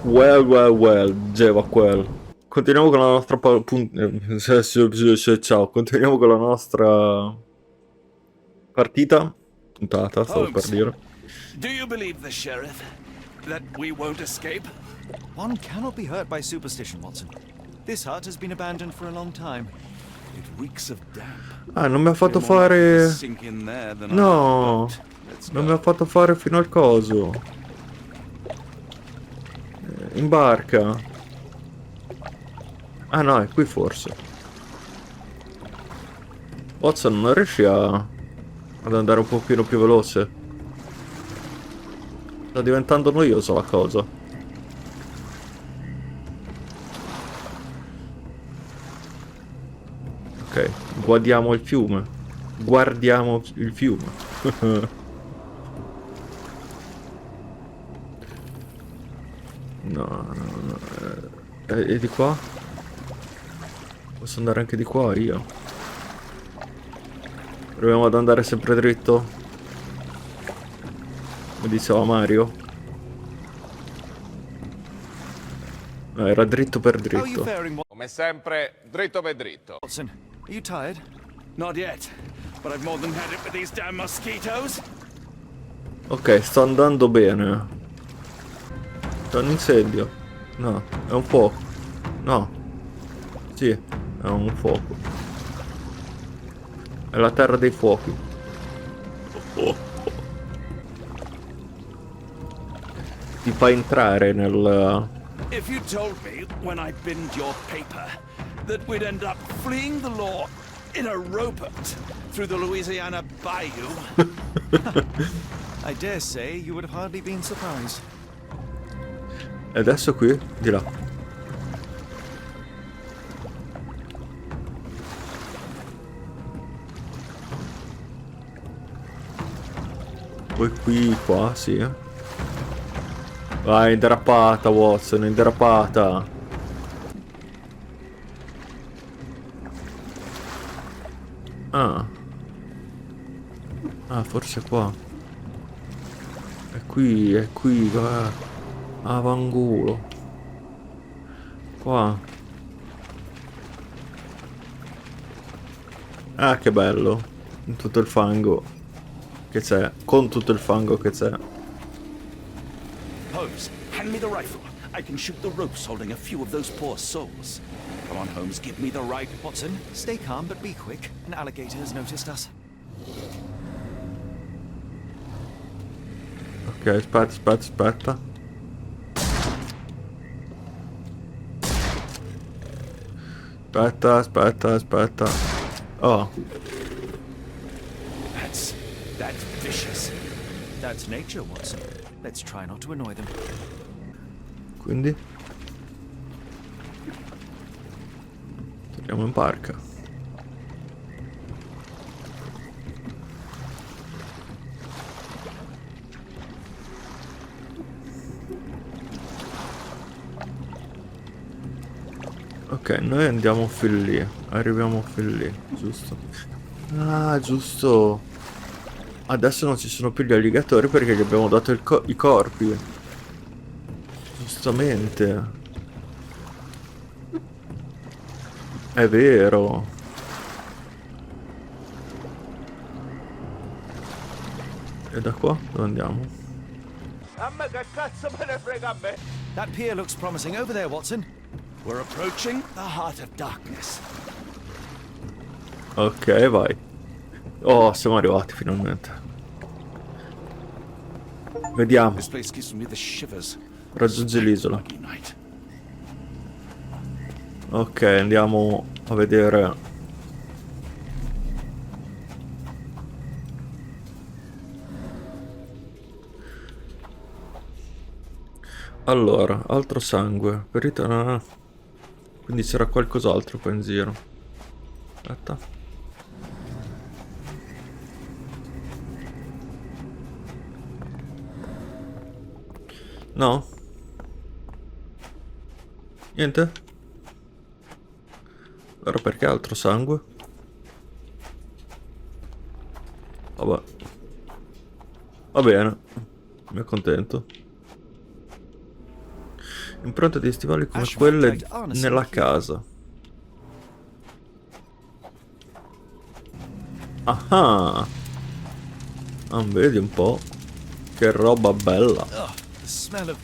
Well, diceva quel. Continuiamo con la nostra ciao, continuiamo con la nostra partita. Puntata, stavo per Holmes, dire. do you believe the sheriff? That we won't escape? One cannot be hurt by superstition, Watson. This hut has been abandoned for a long time. It reeks of damp. Ah, non mi ha fatto We're more likely to fare... sink in there than on our No, boat. Let's non mi ha go. fatto fare fino al coso. In barca. Ah no, è qui forse. Watson, non riesci ad andare un pochino più veloce? Sta diventando noiosa la cosa. Ok, guardiamo il fiume. Guardiamo il fiume. No. E di qua? Posso andare anche di qua io. Proviamo ad andare sempre dritto. Come diceva Mario. No, era dritto per How are you dritto. faring, Come sempre, dritto per dritto. Watson? Are you tired? Not yet, but I've more than had it with these damn mosquitoes. Ok, sto andando bene. C'è un incendio. No, è un fuoco. No. Sì, è un fuoco. È la terra dei fuochi. Ti fa entrare nel... If you told me when I binned your paper that we'd end up fleeing the law in a rowboat through the Louisiana Bayou. I dare say you would have hardly been surprised. E adesso qui? Di là. Poi qui, qua, sì. Vai, derapata, Watson, derapata. Ah. Ah, forse qua. È qui, qua. Ah, vangolo. Qua. Ah, che bello. In tutto il fango che c'è. Con tutto il fango che c'è. Holmes, hand me the rifle. I can shoot the ropes holding a few of those poor souls. Come on, Holmes, give me the right. Watson, stay calm but be quick. An alligator has noticed us. Ok, aspetta. Aspetta. Oh, That's vicious. That's nature, Watson. Let's try not to annoy them. quindi torniamo in barca. Ok, noi andiamo fin lì. Arriviamo fin lì, giusto? Ah, giusto. Adesso non ci sono più gli alligatori perché gli abbiamo dato i corpi. Giustamente. È vero. E da qua? Dove andiamo? A me che cazzo me ne frega a me? That pier looks promising over there, Watson. We're approaching the heart of darkness. Ok, vai. Oh, siamo arrivati finalmente. Vediamo. This place gives me the shivers. Raggiungi l'isola. Lucky night. Ok, andiamo a vedere. Allora, altro sangue. Ferita... no. Quindi c'era qualcos'altro qua in giro. Aspetta. No? Niente? Allora perché altro sangue? Vabbè. Va bene. Mi accontento. Impronte di stivali come Ashford quelle dragged Arneson nella here. casa. Ah, vedi un po'. Che roba bella. Ugh, the smell of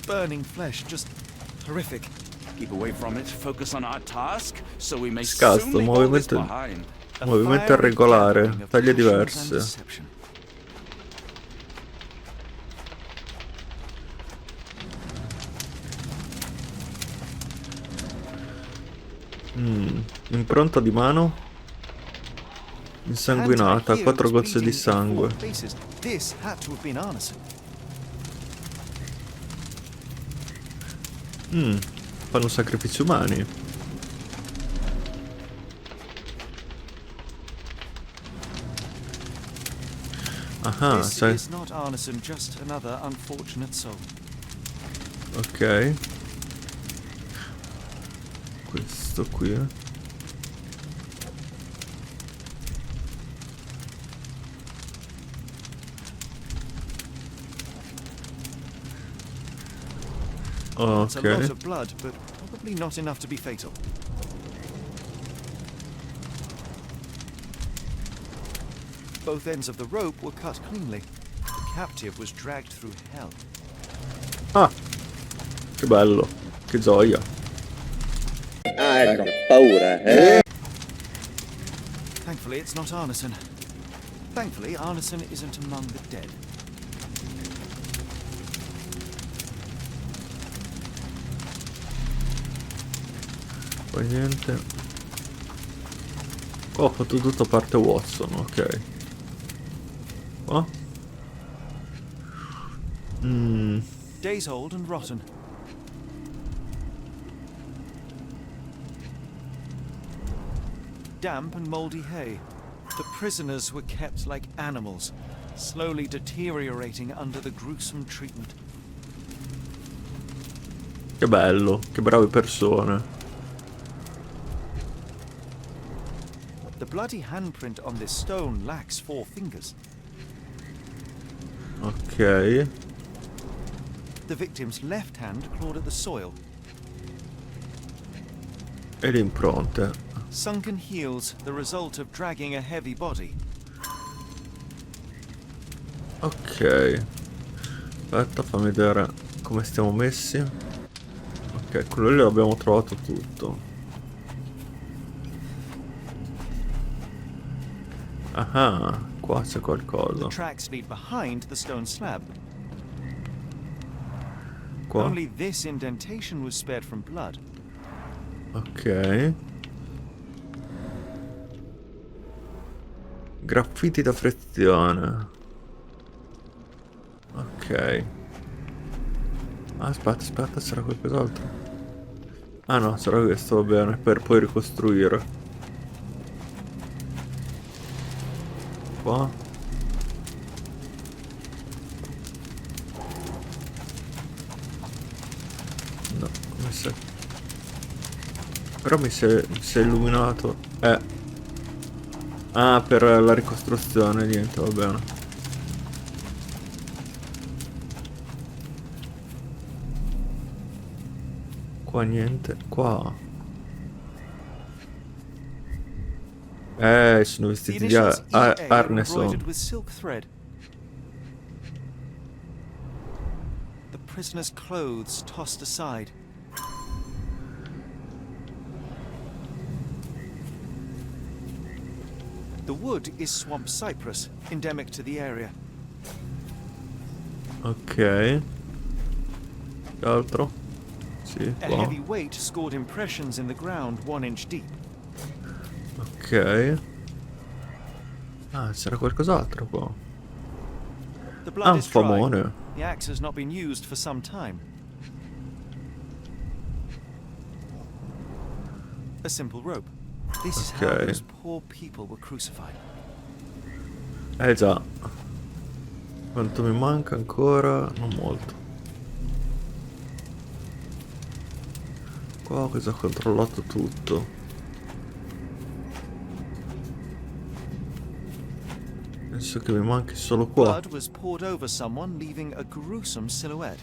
burning flesh, just horrific. Keep away from it, focus on our task, so we may Scasto, soon leave all this movimento- behind. A Movimento fiery irregolare, gathering of taglie passions and diverse. deception. Impronta di mano insanguinata, Hand-tag here 4 was gocce di bleeding in sangue. 4 places. This had to have been Arneson. Fanno sacrifici umani. Ah, This sai. is not Arneson, just another unfortunate soul. Ok. Questo qui. It's a lot Ok. of blood, but probably not enough to be fatal. Both ends of the rope were cut cleanly. The captive was dragged through hell. Ah, che bello. Che gioia. Ah, ho paura, eh? Thankfully, it's not Arneson. Thankfully, Arneson isn't among the dead. Poi niente. Oh, ho fatto tutto a parte Watson, ok. Qua. Days old and rotten. Damp and mouldy hay. The prisoners were kept like animals, slowly deteriorating under the gruesome treatment. Che bello, che brave persone. The bloody handprint on this stone lacks 4 fingers. Ok. The victim's left hand clawed at the soil. E le impronte. Sunken heels, the result of dragging a heavy body. Ok. Aspetta, fammi vedere come stiamo messi. Ok, quello lì l'abbiamo trovato tutto. Ah, qua c'è The qualcosa. tracks lead behind the stone slab. Qua. Only this indentation was spared from blood. Ok. Graffiti da frizione. Ok. Aspetta, c'era qualcos'altro. Ah no, c'era questo, va bene, per poi ricostruire. Qua. No, come se... Però mi si è illuminato. Ah, per la ricostruzione, niente, va bene. Qua niente, qua. Sono The vestiti di initials EA were Arneson. embroidered with silk thread. The prisoner's clothes tossed aside. The wood is swamp cypress, endemic to the area. Ok. Che altro? Sì, A qua. heavy weight scored impressions in the ground 1 inch deep. Ok. Ah, c'era qualcos'altro qua. The blood is dry. Famone. The axe has not been used for some time. A simple rope. This is how Okay. those poor people were crucified. Già. Quanto mi manca ancora? Non molto. Qua cosa ho controllato tutto. Penso che mi manchi solo qua. Blood was poured over someone, leaving a gruesome silhouette.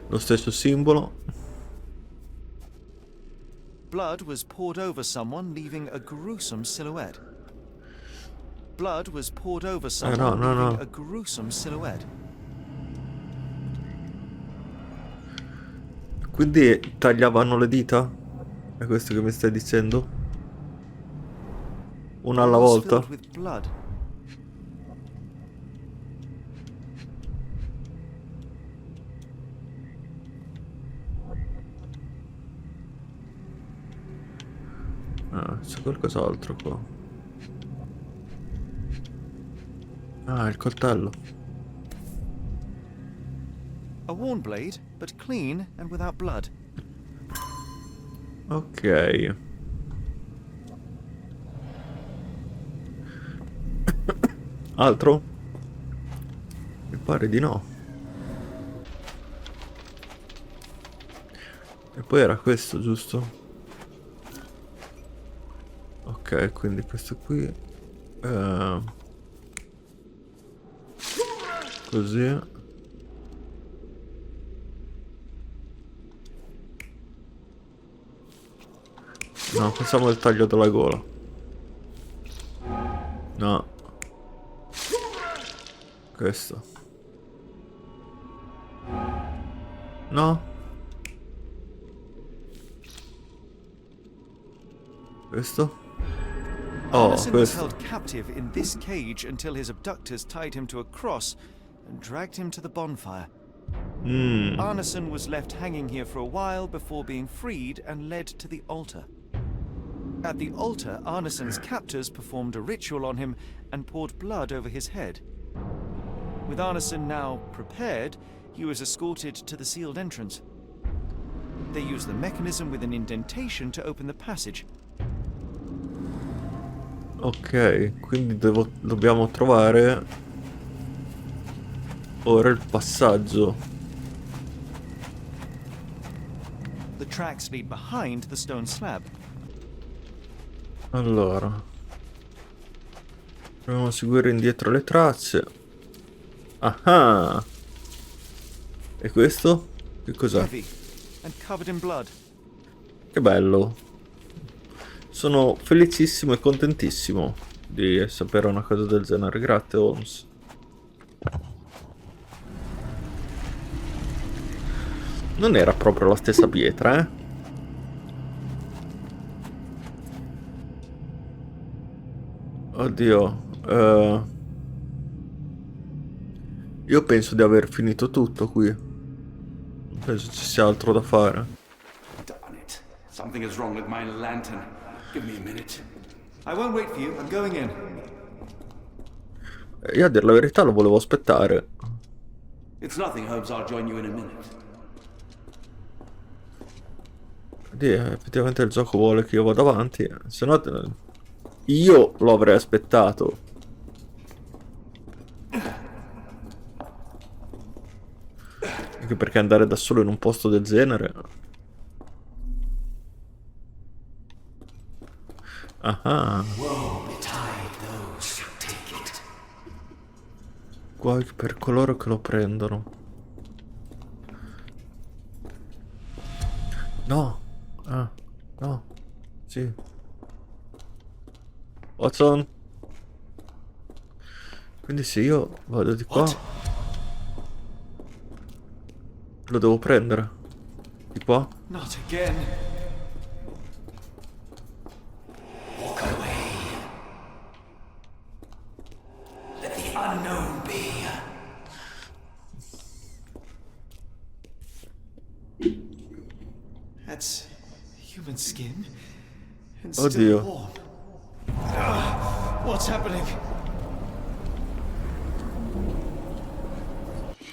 Lo stesso simbolo. Blood was poured over someone, leaving a gruesome silhouette. Blood was poured over someone, no, leaving no. a gruesome silhouette. Quindi tagliavano le dita? È questo che mi stai dicendo? Una alla Walls volta? filled with blood. Ah, c'è qualcos'altro qua. Ah, il coltello. A worn blade, but clean and without blood. Ok. Altro? Mi pare di no. E poi era questo, giusto? Ok, quindi questo qui. Così. No, facciamo il taglio della gola. No. Questo. No. Questo. Oh, Arneson was questo. held captive in this cage until his abductors tied him to a cross and dragged him to the bonfire. Arneson was left hanging here for a while before being freed and led to the altar. At the altar, Arneson's captors performed a ritual on him and poured blood over his head. With Arneson now prepared, he was escorted to the sealed entrance. They used the mechanism with an indentation to open the passage. Ok, quindi dobbiamo trovare ora il passaggio. The tracks lead behind the stone slab. Allora, proviamo a seguire indietro le tracce. Ah! E questo? Che cos'è? Heavy and covered in blood. Che bello. Sono felicissimo e contentissimo di sapere una cosa del genere. Grazie, Holmes. Non era proprio la stessa pietra, eh? Oddio. Io penso di aver finito tutto qui. Non penso ci sia altro da fare. Darn it. Something is wrong with my lantern. Give me a minute. I won't wait for you. I'm going in. Io a dire la verità lo volevo aspettare. It's nothing, Holmes. I'll join you in a minute. Effettivamente il gioco vuole che io vada avanti. Se no io lo avrei aspettato. Anche perché andare da solo in un posto del genere. Ah. Guai per coloro che lo prendono. No. Ah, no. Sì. Watson. Quindi se io vado di qua, lo devo prendere. Di qua. Not again. Walk away. Let the unknown be. That's human skin and Oddio. still warm. What's happening?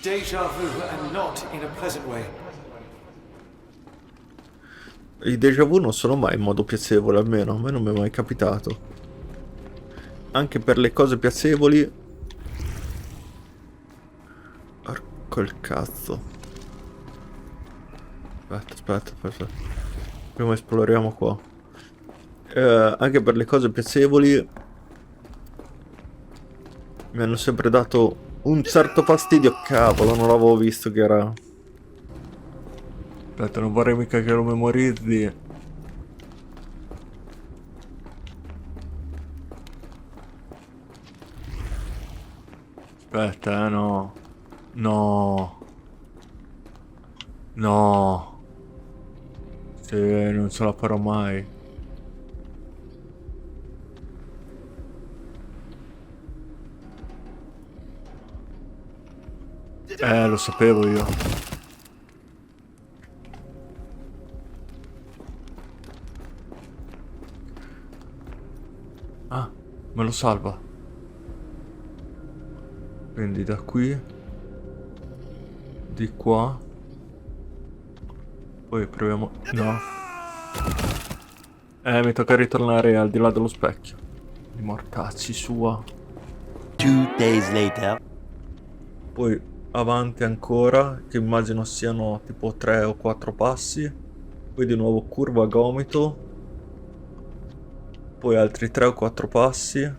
Deja vu, and not in a pleasant way. I déjà vu non sono mai in modo piacevole, almeno a me non mi è mai capitato. Anche per le cose piacevoli. Porco il cazzo. Aspetta. Prima esploriamo qua. Anche per le cose piacevoli mi hanno sempre dato un certo fastidio. Cavolo, non l'avevo visto che era Aspetta, non vorrei mica che lo memorizzi. Aspetta, no. No. No. Sì, non ce la farò mai. Lo sapevo io. Ah, me lo salva. Quindi da qui. Di qua. Poi proviamo... No. Mi tocca ritornare al di là dello specchio. I mortacci sua. 2 days later. Poi avanti ancora, che immagino siano tipo 3 o 4 passi. Poi di nuovo curva a gomito. Poi altri 3 o 4 passi.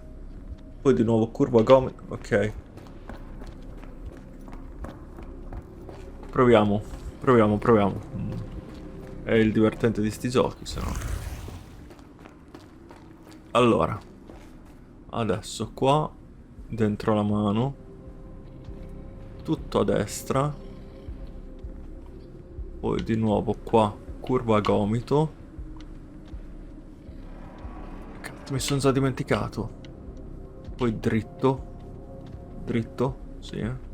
Poi di nuovo curva a gomito. Ok. Proviamo. Proviamo. È il divertente di sti giochi, se no. Allora. Adesso qua. Dentro la mano. Tutto a destra. Poi di nuovo qua. Curva a gomito. Cazzo, mi sono già dimenticato. Poi dritto. Dritto. Sì.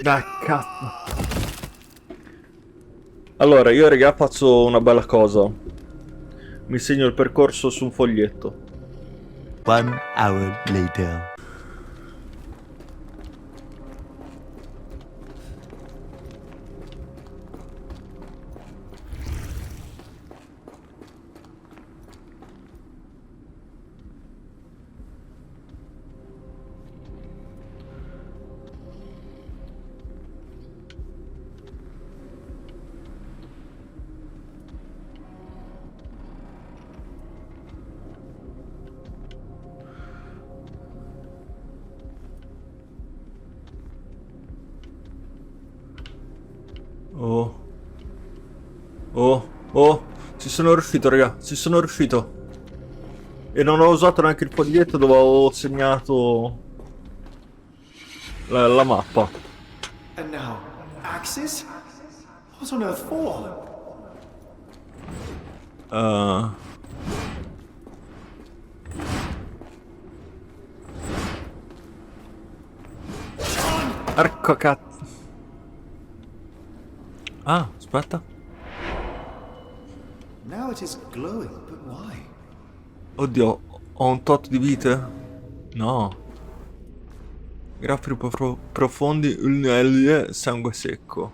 Dai, cazzo. Allora, io raga faccio una bella cosa. Mi segno il percorso su un foglietto. 1 hour later. Oh. Oh. Oh. Ci sono riuscito, raga. Ci sono riuscito. E non ho usato neanche il foglietto dove ho segnato la mappa. And now, axes? What on earth for? Arco cazzo. Ah, aspetta. Now it is glowing, but why? Oddio, ho un tot di vite? No. Graffiti profondi, sangue secco.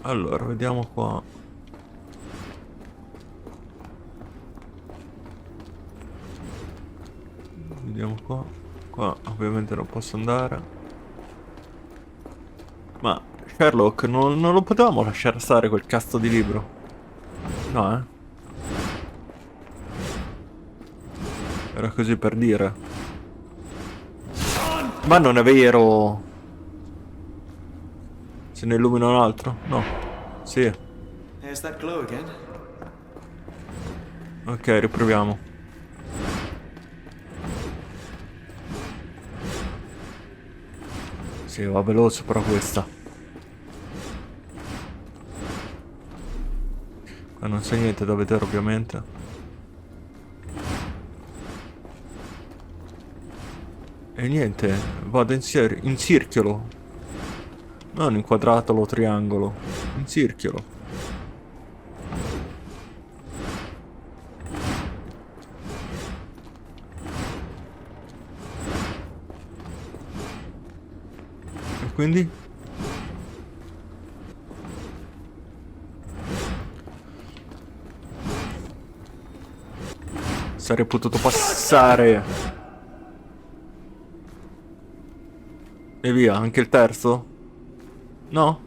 Allora, vediamo qua. Vediamo qua. Qua ovviamente non posso andare. Ma Sherlock, non lo potevamo lasciare stare quel cazzo di libro? No, eh? Era così per dire. Ma non è vero! Se ne illumina un altro? No. Sì. There's that glow again. Ok, riproviamo. Sì, va veloce però questa. Qua non c'è niente da vedere ovviamente. E niente, vado in circhiolo. Non in quadratolo o triangolo. In circhiolo. E quindi? Sarei potuto passare. E via, anche il terzo? No?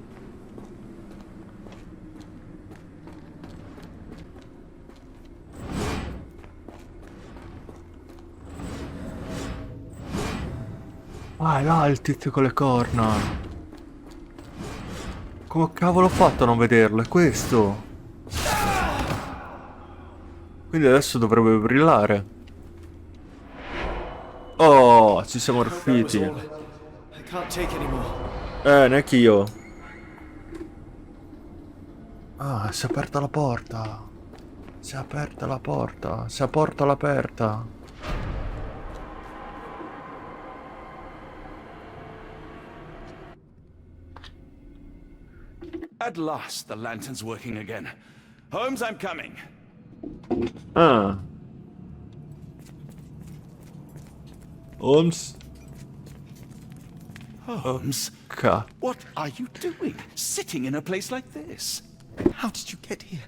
Ah, è là il tizio con le corna. Come cavolo ho fatto a non vederlo? È questo. Quindi adesso dovrebbe brillare. Oh, ci siamo That was riusciti. all. I can't take any more. Neanche io. Ah, si è aperta la porta. Si è aperta la porta. Si è porta all'aperta. At last, the lantern's working again. Holmes, I'm coming. Ah. Holmes. Holmes, Ca. what are you doing? Sitting in a place like this? How did you get here?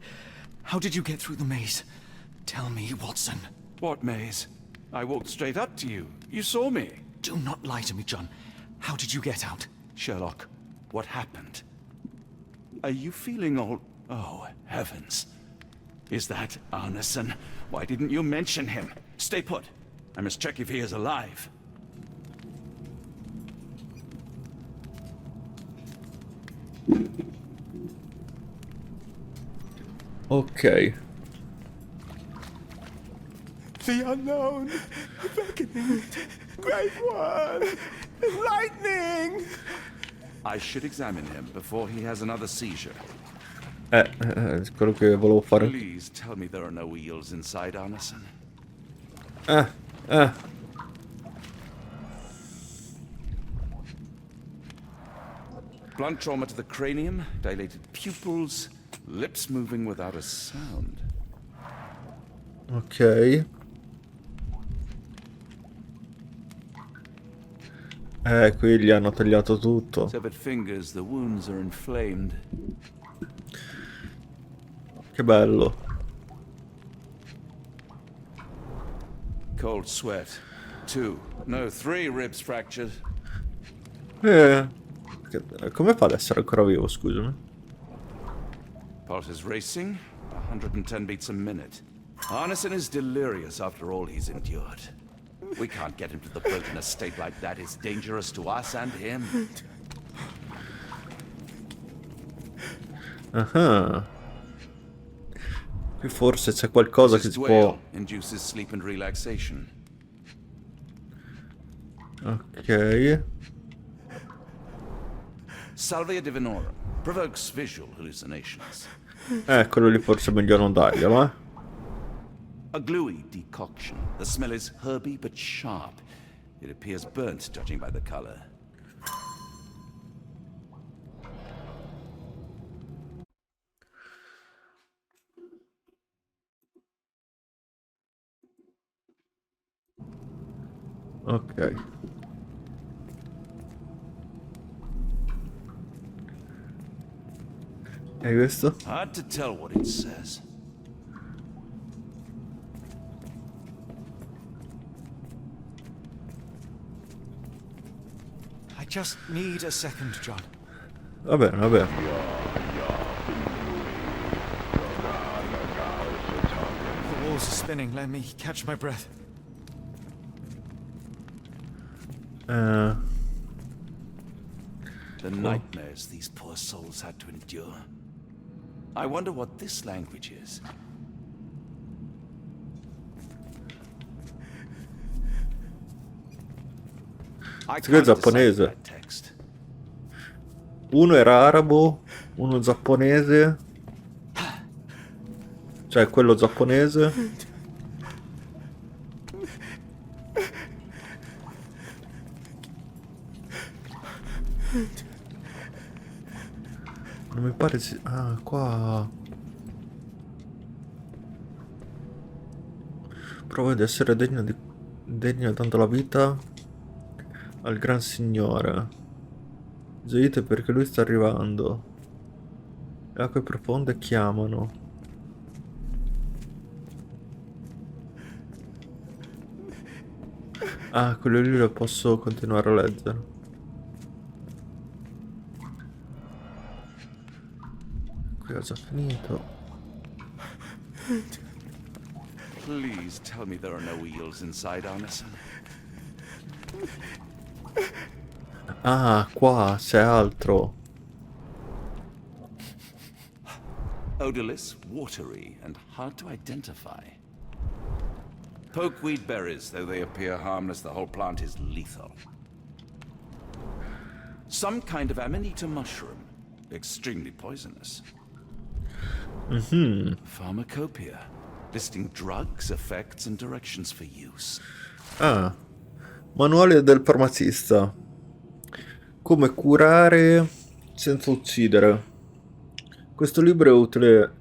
How did you get through the maze? Tell me, Watson. What maze? I walked straight up to you. You saw me. Do not lie to me, John. How did you get out? Sherlock, what happened? Are you feeling all... Oh, heavens. Is that Arneson? Why didn't you mention him? Stay put. I must check if he is alive. Ok. The unknown, beckoning, great one, lightning. I should examine him before he has another seizure. Quello che volevo fare. Please tell me there are no eels inside Arneson. Eh. Blunt trauma to the cranium, dilated pupils, lips moving without a sound. Ok. Qui gli hanno tagliato tutto. Severed fingers, the wounds are inflamed. Che bello. Cold sweat. 2, no, 3 ribs fractured. Come fa ad essere ancora vivo, scusami? Pulse is racing, 110 beats a minute. Arneson is delirious after all he's endured. We can't get him to the boat in a state like that. It's dangerous to us and him. Ah. Qui forse c'è qualcosa che This si dwale può... induces sleep and relaxation. Ok. Salvia divinorum provokes visual hallucinations. Quello lì forse è meglio non darglielo, eh. A gluey decoction. The smell is herby but sharp. It appears burnt, judging by the color. Ok. E questo? Hard to tell what it says. I just need a second, John. Va bene, va bene. The walls are spinning. Let me catch my breath. The nightmares these poor souls had to endure. I wonder what this language is. I Questo è can't decipher giapponese. that text. Uno era arabo, uno giapponese. Cioè, quello giapponese. Non mi pare si... Ah, qua... Prova ad essere degno dando la vita al gran signore. Gioite perché lui sta arrivando. Le acque profonde chiamano. Ah, quello lì lo posso continuare a leggere. Qui ho già finito. Please tell me there are no eels inside Arneson. Ah, qua c'è altro. Odorless, watery, and hard to identify. Pokeweed berries, though they appear harmless, the whole plant is lethal. Some kind of amanita mushroom, extremely poisonous. Pharmacopoeia, listing drugs, effects, and directions for use. Ah, manuale del farmacista. Come curare senza uccidere. Questo libro è utile.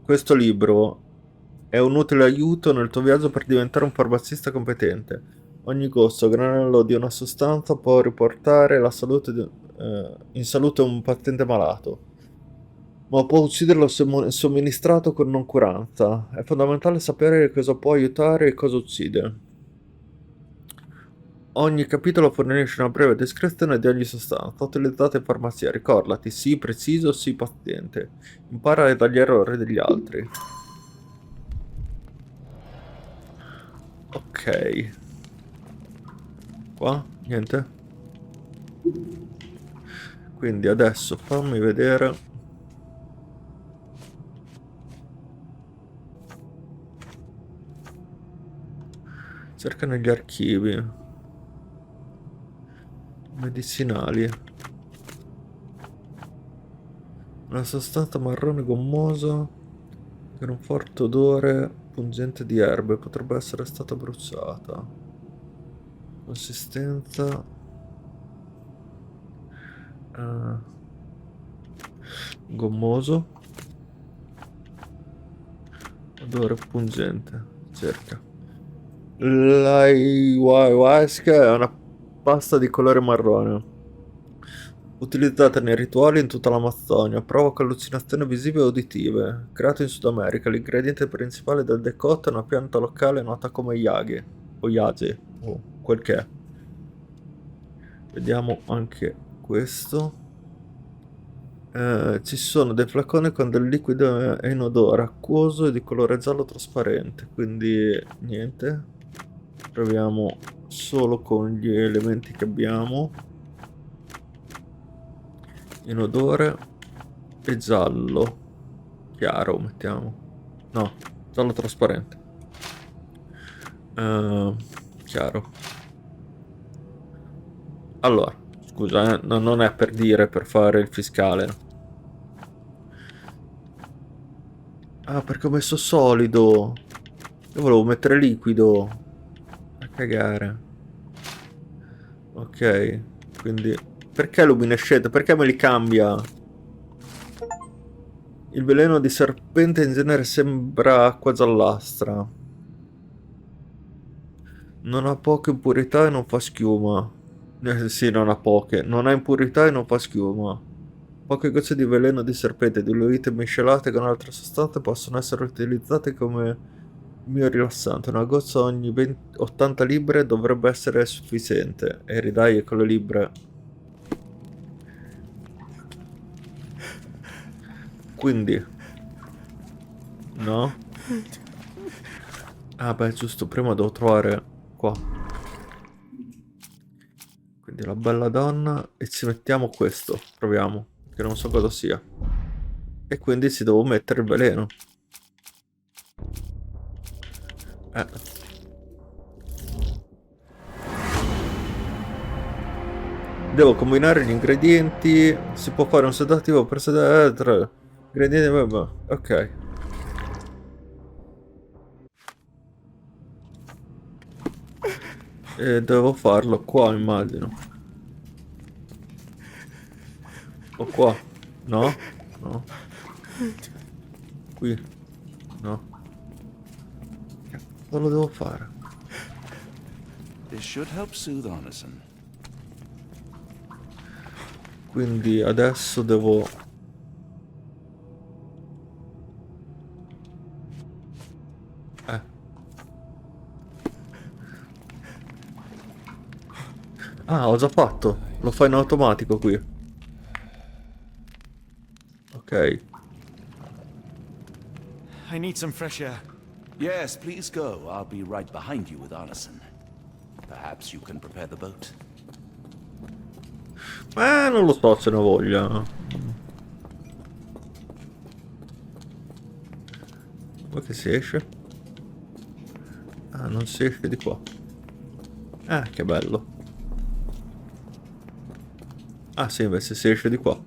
Questo libro è un utile aiuto nel tuo viaggio per diventare un farmacista competente. Ogni goccia o granello di una sostanza può riportare in salute un paziente malato, ma può ucciderlo se somministrato con noncuranza. È fondamentale sapere cosa può aiutare e cosa uccide. Ogni capitolo fornisce una breve descrizione di ogni sostanza utilizzata in farmacia. Ricordati, sii preciso, sii paziente. Impara dagli errori degli altri. Ok. Qua? Niente? Quindi adesso fammi vedere. Cerca negli archivi. Medicinali. Una sostanza marrone gommosa con un forte odore pungente di erbe. Potrebbe essere stata bruciata. Consistenza. Gommoso. Odore pungente. Cerca. L'ayahuasca è una pasta di colore marrone, utilizzata nei rituali in tutta l'Amazzonia. Provoca allucinazioni visive e uditive. Creato in Sud America, l'ingrediente principale del decotto è una pianta locale nota come yaghe o yage o quel che è. Vediamo anche questo. Ci sono dei flaconi con del liquido inodore, acquoso e di colore giallo trasparente, quindi niente. Proviamo solo con gli elementi che abbiamo. Inodore e giallo chiaro, mettiamo. No, giallo trasparente. Chiaro. Allora, scusa, non è per dire, per fare il fiscale. Ah, perché ho messo solido. Io volevo mettere liquido. A cagare. Ok, quindi... Perché luminescente? Perché me li cambia? Il veleno di serpente in genere sembra acqua giallastra. Non ha poche impurità e non fa schiuma. Sì, non ha poche. Non ha impurità e non fa schiuma. Poche gocce di veleno di serpente diluite e miscelate con altre sostanze possono essere utilizzate come rilassante. Una goccia ogni 80 libbre dovrebbe essere sufficiente. E ridai con le libbre. Quindi no? Ah beh, giusto, prima devo trovare qua. Quindi la bella donna. E ci mettiamo questo. Proviamo. Che non so cosa sia. E quindi ci devo mettere il veleno. Devo combinare gli ingredienti. Si può fare un sedativo per sedare. Ingredienti. Ok. E devo farlo qua, immagino. O qua. No? No. Qui. No. Cosa lo devo fare? This should help soothe Arneson. Quindi adesso devo... Ah, ho già fatto. Lo fa in automatico qui. Ok. I need some fresh air. Yes, please go. I'll be right behind you with Arneson. Perhaps you can prepare the boat. Non lo so se ne ho voglia. Poi che si esce? Ah, non si esce di qua. Ah, che bello. Ah sì, invece si esce di qua.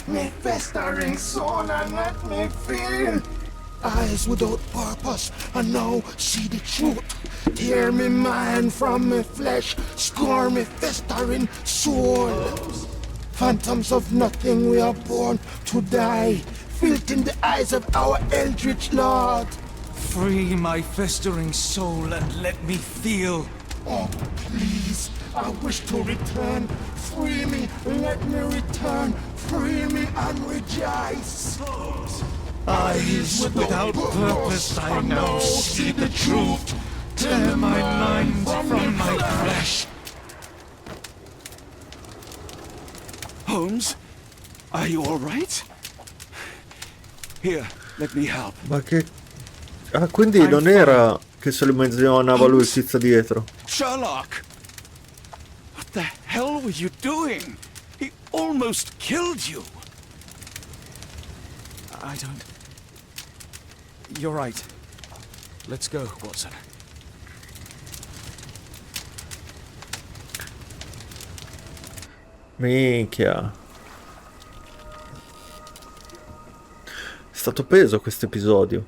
Me festering soul and let me feel. Eyes without purpose and now see the truth. Tear me mind from me flesh, score me festering soul. Phantoms of nothing, we are born to die. Filth in the eyes of our eldritch lord. Free my festering soul and let me feel. Oh, please, I wish to return. Free me, let me return. Free me and rejoice. Eyes without purpose, I now see the truth. Tear my mind from my flesh. Holmes, are you all right? Here, let me help. Ma che... Ah, quindi non era che se lo immaginava lui il tizio dietro. Sherlock! What the hell were you doing? He almost killed you. I don't... You're right. Let's go, Watson. Minchia. È stato peso questo episodio.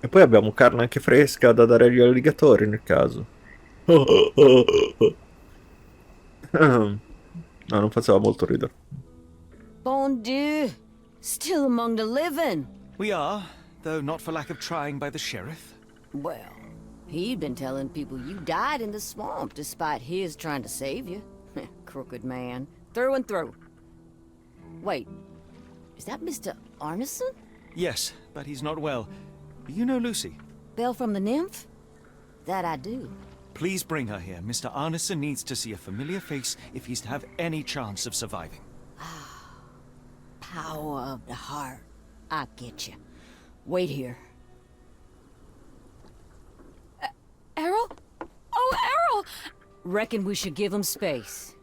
E poi abbiamo carne anche fresca da dare agli alligatori nel caso. No, non faceva molto ridere. Bon Dieu, still among the living. We are, though not for lack of trying by the sheriff. Well, he'd been telling people you died in the swamp despite his trying to save you. Crooked man, through and through. Wait, is that Mr. Arneson? Yes, but he's not well. You know Lucy. Belle from the nymph? That I do. Please bring her here. Mr. Arneson needs to see a familiar face if he's to have any chance of surviving. Power of the heart. I get you. Wait here. Errol? Oh, Errol! Reckon we should give him space.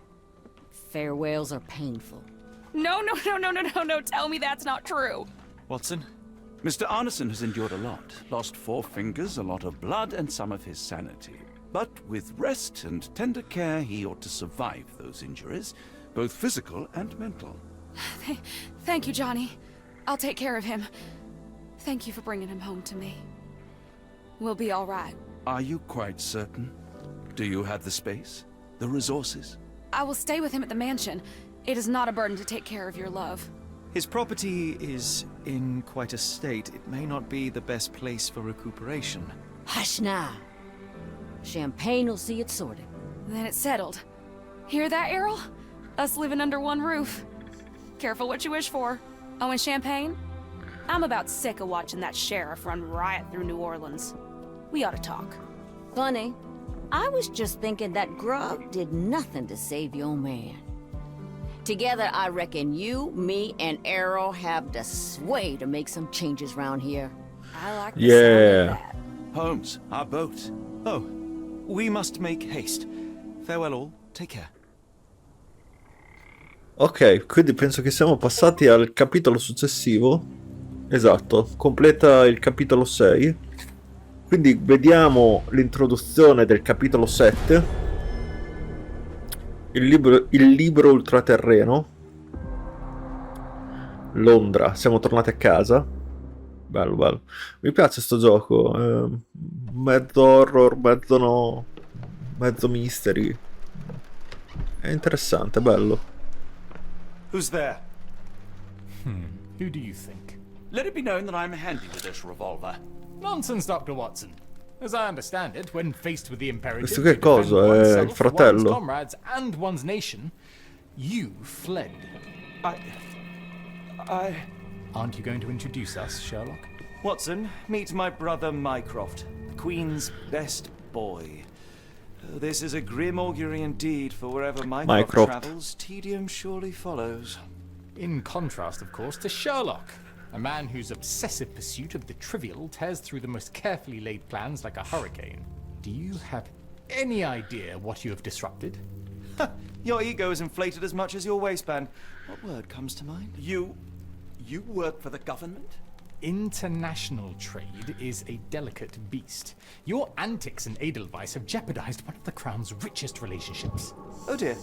Farewells are painful. No, tell me that's not true. Watson? Mr. Arneson has endured a lot. Lost 4 fingers, a lot of blood, and some of his sanity. But with rest and tender care, he ought to survive those injuries, both physical and mental. Thank you, Johnny. I'll take care of him. Thank you for bringing him home to me. We'll be all right. Are you quite certain? Do you have the space? The resources? I will stay with him at the mansion. It is not a burden to take care of your love. His property is in quite a state. It may not be the best place for recuperation. Hush now. Champagne will see it sorted. Then it's settled. Hear that, Errol? Us living under one roof. Careful what you wish for. Oh, and champagne? I'm about sick of watching that sheriff run riot through New Orleans. We ought to talk. Funny. I was just thinking that grub did nothing to save your man. Together, I reckon you, me, and Errol have the sway to make some changes around here. I like the sound of that. Holmes, our boat. Oh, we must make haste. Farewell all. Take care. Ok, quindi penso che siamo passati al capitolo successivo. Esatto, completa il capitolo 6. Quindi vediamo l'introduzione del capitolo 7. Il libro ultraterreno. Londra, siamo tornati a casa. Bello, bello. Mi piace sto gioco. Mezzo horror, mezzo no. Mezzo mystery. È interessante, bello. Who's there? Who do you think? Let it be known that I'm handy with this revolver. Nonsense, Dr. Watson. As I understand it, when faced with the imperative Questo to che cosa? defend È oneself, il fratello. one's comrades, and one's nation, you fled. Aren't you going to introduce us, Sherlock? Watson, meet my brother Mycroft, the Queen's best boy. This is a grim augury indeed, for wherever Mycroft Mycroft. travels, tedium surely follows. In contrast, of course, to Sherlock, a man whose obsessive pursuit of the trivial tears through the most carefully laid plans like a hurricane. Do you have any idea what you have disrupted? Your ego is inflated as much as your waistband. What word comes to mind? You work for the government? International trade is a delicate beast. Your antics in Edelweiss have jeopardized one of the Crown's richest relationships. Oh dear.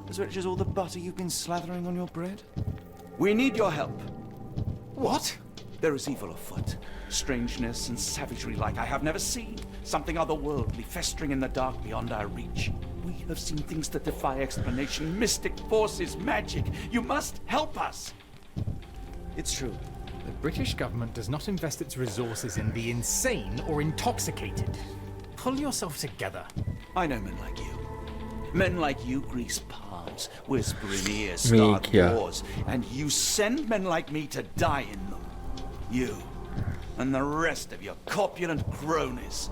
As rich as all the butter you've been slathering on your bread? We need your help. What? There is evil afoot. Strangeness and savagery like I have never seen. Something otherworldly festering in the dark beyond our reach. We have seen things that defy explanation. Mystic forces, magic. You must help us. It's true. The British government does not invest its resources in the insane or intoxicated. Pull yourself together. I know men like you. Men like you grease palms, whisper in ears, start Minchia. wars, and you send men like me to die in them. You and the rest of your corpulent cronies.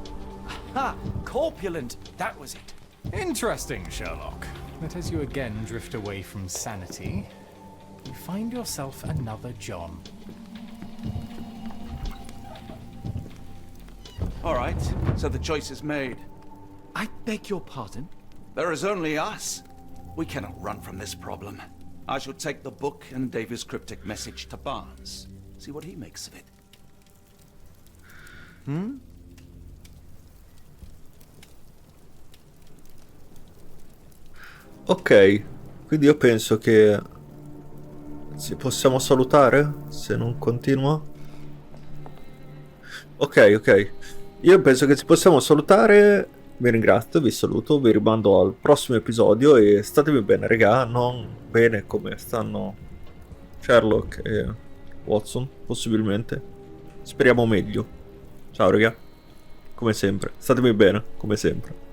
Ha! Corpulent! That was it. Interesting, Sherlock. But as you again drift away from sanity, you find yourself another John. All right, so the choice is made. I beg your pardon? There is only us. We cannot run from this problem. I shall take the book and Davy's cryptic message to Barnes. See what he makes of it. Ok, quindi io penso che ci possiamo salutare se non continua. Ok, io penso che ci possiamo salutare. Vi ringrazio, vi saluto, vi rimando al prossimo episodio e statevi bene, raga. Non bene come stanno Sherlock e Watson, possibilmente. Speriamo meglio. Ciao, raga. Come sempre, statevi bene, come sempre.